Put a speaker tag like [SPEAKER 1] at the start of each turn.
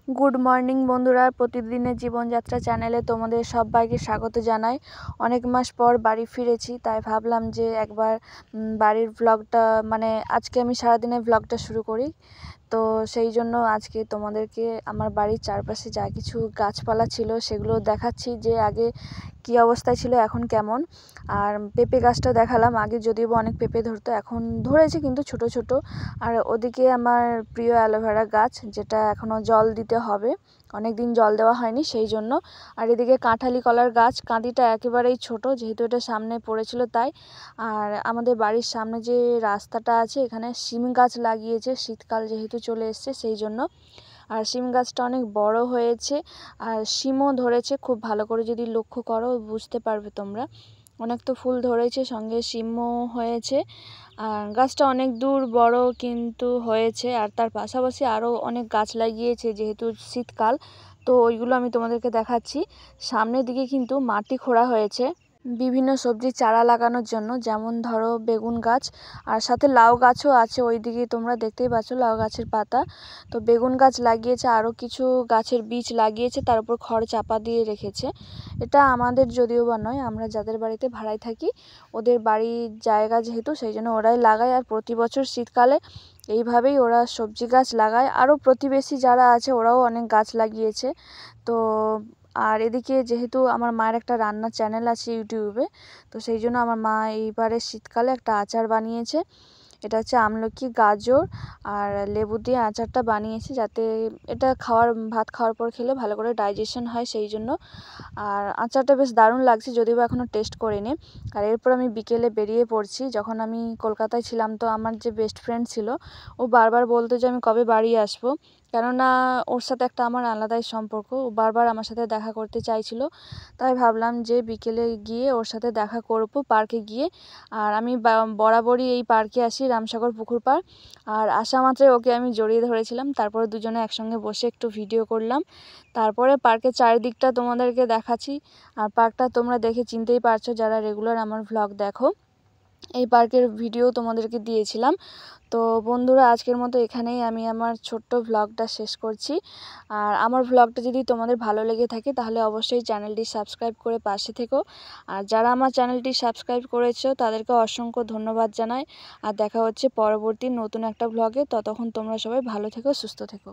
[SPEAKER 1] Good morning বন্ধুরা, প্রতিদিনের জীবনযাত্রা চ্যানেলে তোমাদের সবাইকে স্বাগত জানাই। অনেক মাস পর বাড়ি ফিরেছি, তাই ভাবলাম যে একবার বাড়ির ব্লগটা আজকে আমি সারাদিনের ব্লগটা শুরু করি। তো সেই জন্য আজকে তোমাদেরকে আমার বাড়ির চারপাশে যা কিছু গাছপালা ছিল সেগুলো দেখাচ্ছি, যে আগে কী অবস্থায় ছিল এখন কেমন। আর পেঁপে গাছটা দেখালাম, আগে যদিও অনেক পেঁপে ধরতো, এখন ধরেছে কিন্তু ছোট ছোট। আর ওদিকে আমার প্রিয় অ্যালোভেরা গাছ, যেটা এখনও জল দিতে হবে, অনেক দিন জল দেওয়া হয়নি সেই জন্য। আর এদিকে কাঁঠালি কলার গাছ, কাঁদিটা একেবারেই ছোট, যেহেতু এটা সামনে পড়েছিল তাই। আর আমাদের বাড়ির সামনে যে রাস্তাটা আছে, এখানে শিম গাছ লাগিয়েছে, শীতকাল যেহেতু চলে এসছে সেই জন্য। আর শিম গাছটা অনেক বড় হয়েছে, আর শিমও ধরেছে, খুব ভালো করে যদি লক্ষ্য করো বুঝতে পারবে তোমরা। অনেক তো ফুল ধরেছে, সঙ্গে শিমও হয়েছে। আর গাছটা অনেক দূর বড় কিন্তু হয়েছে। আর তার পাশাপাশি আরও অনেক গাছ লাগিয়েছে, যেহেতু শীতকাল, তো ওইগুলো আমি তোমাদেরকে দেখাচ্ছি। সামনের দিকে কিন্তু মাটি খোঁড়া হয়েছে বিভিন্ন সবজির চারা লাগানোর জন্য, যেমন ধরো বেগুন গাছ, আর সাথে লাউ গাছও আছে ওইদিকে, তোমরা দেখতেই পাচ্ছ লাউ গাছের পাতা। তো বেগুন গাছ লাগিয়েছে, আরও কিছু গাছের বীজ লাগিয়েছে, তার উপর খড় চাপা দিয়ে রেখেছে। এটা আমাদের যদিও বা নয়, আমরা যাদের বাড়িতে ভাড়ায় থাকি ওদের বাড়ির জায়গা যেহেতু, সেই জন্য ওরাই লাগায়। আর প্রতি বছর শীতকালে এইভাবেই ওরা সবজি গাছ লাগায়। আরও প্রতিবেশী যারা আছে ওরাও অনেক গাছ লাগিয়েছে। তো আর এদিকে যেহেতু আমার মায়ের একটা রান্নার চ্যানেল আছে ইউটিউবে, তো সেই জন্য আমার মা এইবারে শীতকালে একটা আচার বানিয়েছে। এটা হচ্ছে আমলকি, গাজর আর লেবু দিয়ে আচারটা বানিয়েছে, যাতে এটা ভাত খাওয়ার পর খেলে ভালো করে ডাইজেশন হয় সেই জন্য। আর আচারটা বেশ দারুণ লাগছে, যদিও এখনও টেস্ট করিনি। আর এরপর আমি বিকেলে বেরিয়ে পড়ছি। যখন আমি কলকাতায় ছিলাম, তো আমার যে বেস্ট ফ্রেন্ড ছিল ও বারবার বলতো যে আমি কবে বাড়ি আসবো, কেননা ওর সাথে একটা আমার আলাদাই সম্পর্ক। ও বারবার আমার সাথে দেখা করতে চাইছিল, তাই ভাবলাম যে বিকেলে গিয়ে ওর সাথে দেখা করব পার্কে গিয়ে। আর আমি বরাবরই এই পার্কে আসি, রামসাগর পুকুর পাড়। আর আসা মাত্রই ওকে আমি জড়িয়ে ধরেছিলাম, তারপরে দুজনে একসঙ্গে বসে একটু ভিডিও করলাম। তারপরে পার্কের চারিদিকটা তোমাদেরকে দেখাচ্ছি। আর পার্কটা তোমরা দেখে চিনতেই পারছো যারা রেগুলার আমার ভ্লগ দেখো। এই পার্কের ভিডিও তোমাদেরকে দিয়েছিলাম। তো বন্ধুরা, আজকের মতো এখানেই আমি আমার ছোট্ট ভ্লগটা শেষ করছি। আর আমার ভ্লগটা যদি তোমাদের ভালো লেগে থাকে তাহলে অবশ্যই চ্যানেলটি সাবস্ক্রাইব করে পাশে থেকো। আর যারা আমার চ্যানেলটি সাবস্ক্রাইব করেছো তাদেরকে অসংখ্য ধন্যবাদ জানাই। আর দেখা হচ্ছে পরবর্তী নতুন একটা ভ্লগে। ততক্ষণ তোমরা সবাই ভালো থেকো, সুস্থ থেকো।